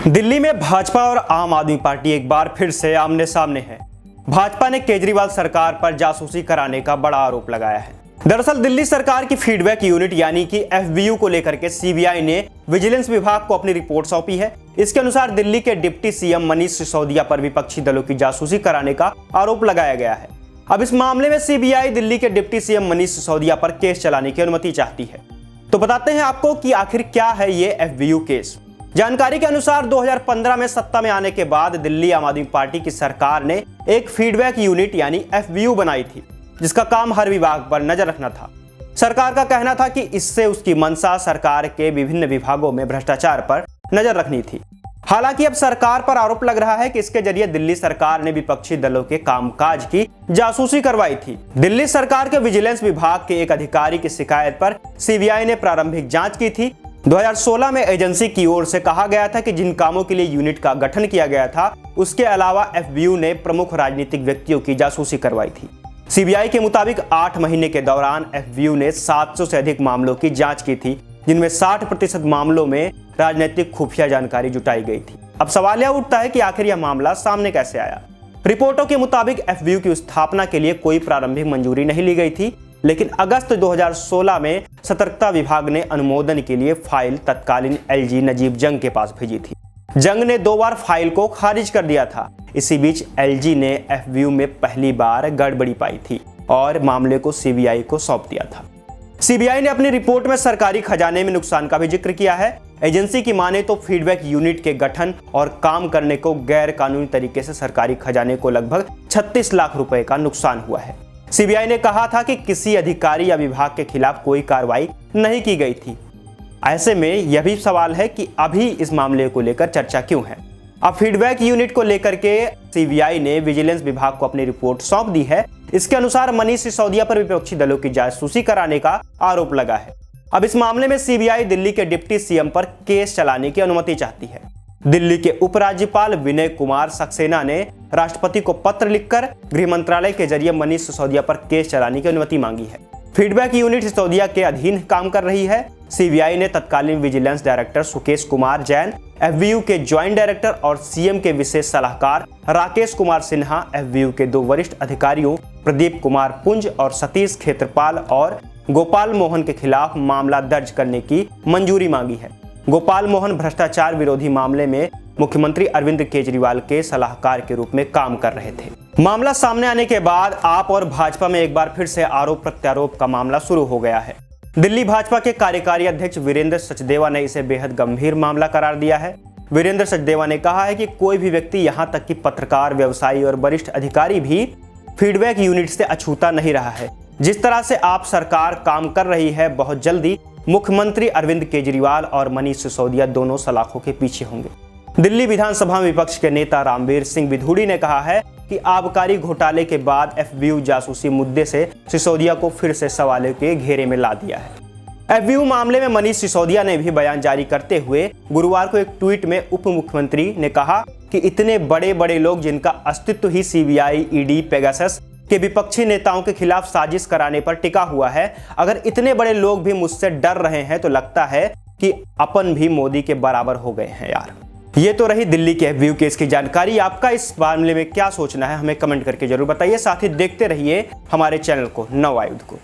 दिल्ली में भाजपा और आम आदमी पार्टी एक बार फिर से आमने सामने है। भाजपा ने केजरीवाल सरकार पर जासूसी कराने का बड़ा आरोप लगाया है। दरअसल दिल्ली सरकार की फीडबैक यूनिट यानी कि एफबीयू को लेकर के सीबीआई ने विजिलेंस विभाग को अपनी रिपोर्ट सौंपी है। इसके अनुसार दिल्ली के डिप्टी सीएम मनीष सिसोदिया पर विपक्षी दलों की जासूसी कराने का आरोप लगाया गया है। अब इस मामले में सीबीआई दिल्ली के डिप्टी सीएम मनीष सिसोदिया पर केस चलाने की अनुमति चाहती है। तो बताते हैं आपको कि आखिर क्या है ये एफबीयू केस। जानकारी के अनुसार 2015 में सत्ता में आने के बाद दिल्ली आम आदमी पार्टी की सरकार ने एक फीडबैक यूनिट यानी एफबीयू बनाई थी, जिसका काम हर विभाग पर नजर रखना था। सरकार का कहना था कि इससे उसकी मंशा सरकार के विभिन्न विभागों में भ्रष्टाचार पर नजर रखनी थी। हालांकि अब सरकार पर आरोप लग रहा है कि इसके जरिए दिल्ली सरकार ने विपक्षी दलों के कामकाज की जासूसी करवाई थी। दिल्ली सरकार के विजिलेंस विभाग के एक अधिकारी की शिकायत पर सीबीआई ने प्रारंभिक जांच की थी। 2016 में एजेंसी की ओर से कहा गया था कि जिन कामों के लिए यूनिट का गठन किया गया था, उसके अलावा एफबीयू ने प्रमुख राजनीतिक व्यक्तियों की जासूसी करवाई थी। सीबीआई के मुताबिक 8 महीने के दौरान एफबीयू ने 700 से अधिक मामलों की जांच की थी, जिनमें 60% मामलों में राजनीतिक खुफिया जानकारी जुटाई गई थी। अब सवाल यह उठता है कि आखिर यह मामला सामने कैसे आया। रिपोर्टों के मुताबिक एफबीयू की स्थापना के लिए कोई प्रारंभिक मंजूरी नहीं ली गई थी, लेकिन अगस्त 2016 में सतर्कता विभाग ने अनुमोदन के लिए फाइल तत्कालीन एलजी नजीब जंग के पास भेजी थी। जंग ने 2 बार फाइल को खारिज कर दिया था। इसी बीच एलजी ने एफबीयू में पहली बार गड़बड़ी पाई थी और मामले को सीबीआई को सौंप दिया था। सीबीआई ने अपनी रिपोर्ट में सरकारी खजाने में नुकसान का भी जिक्र किया है। एजेंसी की माने तो फीडबैक यूनिट के गठन और काम करने को गैर कानूनी तरीके से सरकारी खजाने को लगभग 36 लाख रुपए का नुकसान हुआ है। सीबीआई ने कहा था कि किसी अधिकारी या विभाग के खिलाफ कोई कार्रवाई नहीं की गई थी। ऐसे में यह भी सवाल है कि अभी इस मामले को लेकर चर्चा क्यों है। अब फीडबैक यूनिट को लेकर के सीबीआई ने विजिलेंस विभाग को अपनी रिपोर्ट सौंप दी है। इसके अनुसार मनीष सिसोदिया पर विपक्षी दलों की जासूसी कराने का आरोप लगा है। अब इस मामले में सीबीआई दिल्ली के डिप्टी सीएम पर केस चलाने की अनुमति चाहती है। दिल्ली के उपराज्यपाल विनय कुमार सक्सेना ने राष्ट्रपति को पत्र लिखकर गृह मंत्रालय के जरिए मनीष सिसोदिया पर केस चलाने की अनुमति मांगी है। फीडबैक यूनिट सिसोदिया के अधीन काम कर रही है। सीबीआई ने तत्कालीन विजिलेंस डायरेक्टर सुकेश कुमार जैन, एफबीयू के ज्वाइंट डायरेक्टर और सीएम के विशेष सलाहकार राकेश कुमार सिन्हा, एफबीयू के 2 वरिष्ठ अधिकारियों प्रदीप कुमार पुंज और सतीश खेत्रपाल और गोपाल मोहन के खिलाफ मामला दर्ज करने की मंजूरी मांगी है। गोपाल मोहन भ्रष्टाचार विरोधी मामले में मुख्यमंत्री अरविंद केजरीवाल के सलाहकार के रूप में काम कर रहे थे। मामला सामने आने के बाद आप और भाजपा में एक बार फिर से आरोप प्रत्यारोप का मामला शुरू हो गया है। दिल्ली भाजपा के कार्यकारी अध्यक्ष वीरेंद्र सचदेवा ने इसे बेहद गंभीर मामला करार दिया है। वीरेंद्र सचदेवा ने कहा है कि कोई भी व्यक्ति यहां तक कि पत्रकार, व्यवसायी और वरिष्ठ अधिकारी भी फीडबैक यूनिट से अछूता नहीं रहा है। जिस तरह से आप सरकार काम कर रही है, बहुत जल्दी मुख्यमंत्री अरविंद केजरीवाल और मनीष सिसोदिया दोनों सलाखों के पीछे होंगे। दिल्ली विधानसभा में विपक्ष के नेता रामवीर सिंह विधूड़ी ने कहा है कि आबकारी घोटाले के बाद एफबीयू जासूसी मुद्दे से सिसोदिया को फिर से सवालों के घेरे में ला दिया है। एफबीयू मामले में मनीष सिसोदिया ने भी बयान जारी करते हुए गुरुवार को एक ट्वीट में उप मुख्यमंत्री ने कहा कि इतने बड़े बड़े लोग जिनका अस्तित्व ही सीबीआई, ईडी, पेगासस के विपक्षी नेताओं के खिलाफ साजिश कराने पर टिका हुआ है, अगर इतने बड़े लोग भी मुझसे डर रहे हैं तो लगता है कि अपन भी मोदी के बराबर हो गए हैं यार। ये तो रही दिल्ली के एफबीयू केस की जानकारी। आपका इस मामले में क्या सोचना है, हमें कमेंट करके जरूर बताइए। साथ ही देखते रहिए हमारे चैनल को नव आयुध को।